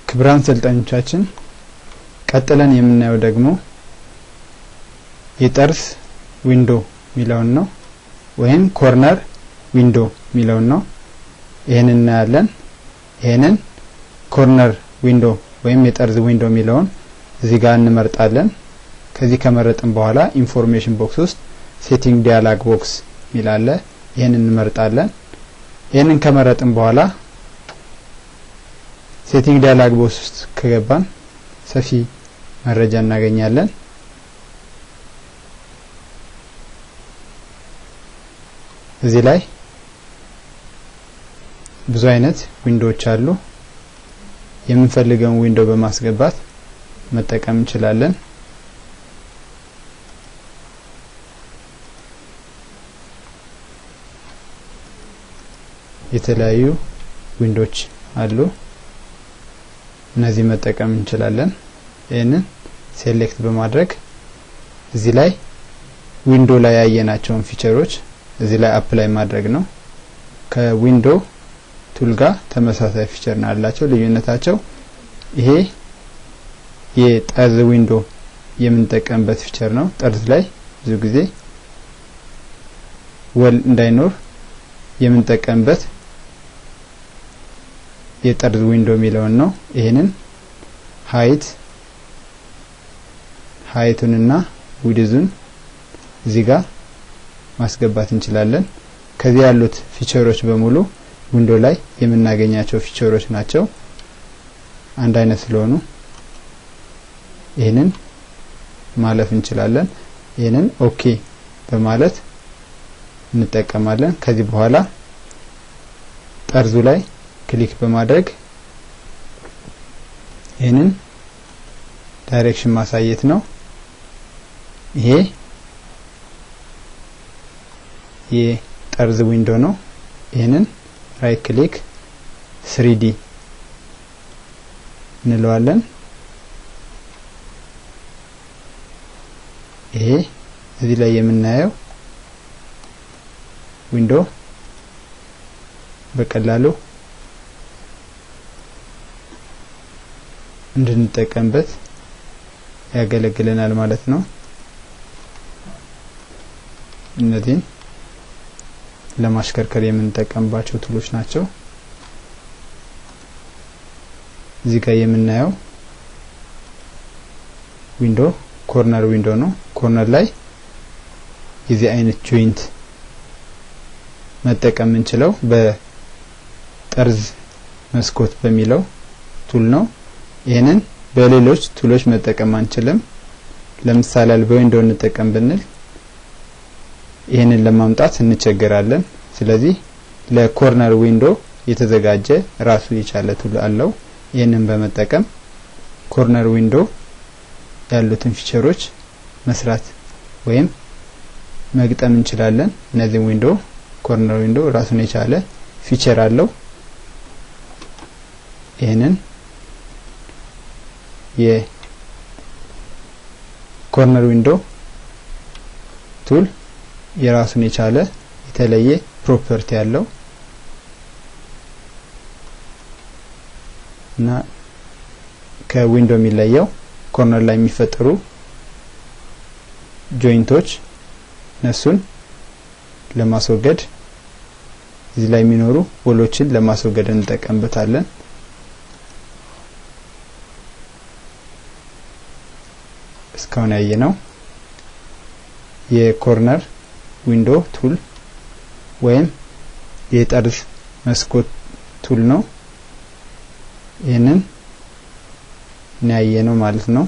ክቡራን ሰልጣኞቻችን ቀጥለን የምናየው ደግሞ የጠርዝ ዊንዶ ሚለውን ነው ወይም ኮርነር ዊንዶ ሚለውን ነው። ይሄንን እናያለን። ይሄንን ኮርነር ዊንዶ ወይም የጠርዝ ዊንዶ ሚለውን እዚህ ጋር እንመርጣለን። ከዚህ ከመረጥን በኋላ ኢንፎርሜሽን ቦክስ ውስጥ ሴቲንግ ዲያሎግ ቦክስ ሚላለ ይሄንን እንመርጣለን። ይሄንን ከመረጥን በኋላ ሴቲንግ ዲያሎግ ቦክስ ውስጥ ከገባን ሰፊ መረጃ እናገኛለን። እዚህ ላይ ብዙ አይነት ዊንዶዎች አሉ። የምንፈልገውን ዊንዶ በማስገባት መጠቀም እንችላለን። የተለያዩ ዊንዶዎች አሉ። እነዚህ መጠቀም እንችላለን። ይሄንን ሴሌክት በማድረግ እዚህ ላይ ዊንዶ ላይ ያየናቸውን ፊቸሮች እዚህ ላይ አፕላይ ማድረግ ነው። ከዊንዶ ቱል ጋር ተመሳሳይ ፊቸር ነው ያላቸው። ልዩነታቸው ይሄ የጠርዝ ዊንዶ የምንጠቀምበት ፊቸር ነው። ጠርዝ ላይ ብዙ ጊዜ ወል እንዳይኖር የምንጠቀምበት የጠርዝ ዊንዶ ሚለውን ነው። ይሄንን ሃይቱንና ዊድዙን እዚህ ጋር ማስገባት እንችላለን። ከዚህ ያሉት ፊቸሮች በሙሉ ዊንዶ ላይ የምናገኛቸው ፊቸሮች ናቸው። አንድ አይነት ስለሆኑ ይሄንን ማለፍ እንችላለን። ይሄንን ኦኬ በማለት እንጠቀማለን። ከዚህ በኋላ ጠርዙ ላይ ክሊክ በማድረግ ይሄንን ዳይሬክሽን ማሳየት ነው። ይሄ የጠርዝ ዊንዶ ነው። ይሄንን ራይት ክሊክ 3D እንለዋለን። ይሄ እዚህ ላይ የምናየው ዊንዶ በቀላሉ እንድንጠቀምበት ያገለግለናል ማለት ነው። እነዚህን ለማሽከርከር የምንጠቀምባቸው ቱሎች ናቸው። እዚህ ጋር የምናየው ዊንዶ ኮርነር ዊንዶ ነው። ኮርነር ላይ የዚህ አይነት ጆይንት መጠቀም እንችለው በጠርዝ መስኮት በሚለው ቱል ነው። ይሄንን በሌሎች ቱሎች መጠቀም አንችልም። ለምሳሌ በዊንዶ እንጠቀም ብንል ይሄንን ለማምጣት እንቸገራለን። ስለዚህ ለኮርነር ዊንዶ የተዘጋጀ ራሱ የቻለ ቱል አለው። ይሄንን በመጠቀም ኮርነር ዊንዶ ያሉትን ፊቸሮች መስራት ወይም መግጠም እንችላለን። እነዚህ ዊንዶ ኮርነር ዊንዶ ራሱን የቻለ ፊቸር አለው። ይሄንን የኮርነር ዊንዶ ቱል የራሱን የቻለ የተለየ ፕሮፐርቲ ያለው እና ከዊንዶ የሚለየው ኮርነር ላይ የሚፈጠሩ ጆይንቶች እነሱን ለማስወገድ እዚህ ላይ የሚኖሩ ወሎችን ለማስወገድ እንጠቀምበታለን። እስካሁን ያየነው የኮርነር ዊንዶ ቱል ወይም የጠርዝ መስኮት ቱል ነው። ይሄንን ያየነው ማለት ነው።